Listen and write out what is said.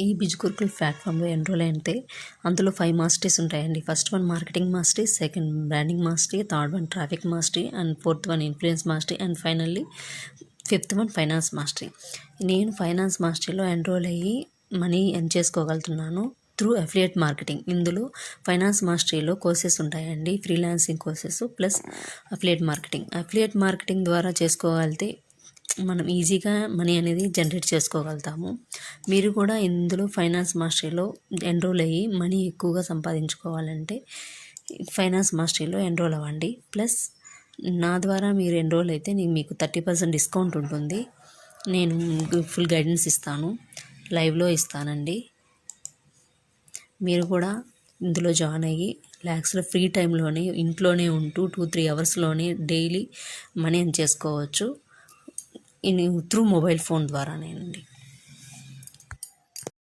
ఈ బిజ్గురుకుల్ ప్లాట్ఫామ్లో ఎన్రోల్ అయితే అందులో 5 మాస్టరీస్ ఉంటాయండి. First one marketing mastery, second branding mastery, third one traffic mastery and fourth one influence mastery and finally fifth one finance mastery. నేను finance మాస్టరీలో enrol అయ్యి money earn చేసుకోగలుగుతున్నాను through affiliate marketing. ఇందులో finance మాస్టరీలో courses ఉంటాయండి, freelancing courses plus affiliate marketing ద్వారా చేసుకోగలిగితే మనం ఈజీగా మనీ అనేది జనరేట్ చేసుకోగలుగుతాము. మీరు కూడా ఇందులో ఫైనాన్స్ మాస్టరీలో ఎన్రోల్ అయ్యి మనీ ఎక్కువగా సంపాదించుకోవాలంటే ఫైనాన్స్ మాస్టరీలో ఎన్రోల్ అవ్వండి. ప్లస్ నా ద్వారా మీరు ఎన్రోల్ అయితే మీకు 30% డిస్కౌంట్ ఉంటుంది. నేను ఫుల్ గైడెన్స్ ఇస్తాను, లైవ్లో ఇస్తానండి. మీరు కూడా ఇందులో జాయిన్ అయ్యి ల్యాక్స్లో ఫ్రీ టైంలోనే ఇంట్లోనే ఉంటూ 2-3 అవర్స్లోనే డైలీ మనీ ఎర్న్ చేసుకోవచ్చు త్రూ మొబైల్ ఫోన్ ద్వారానేనండి.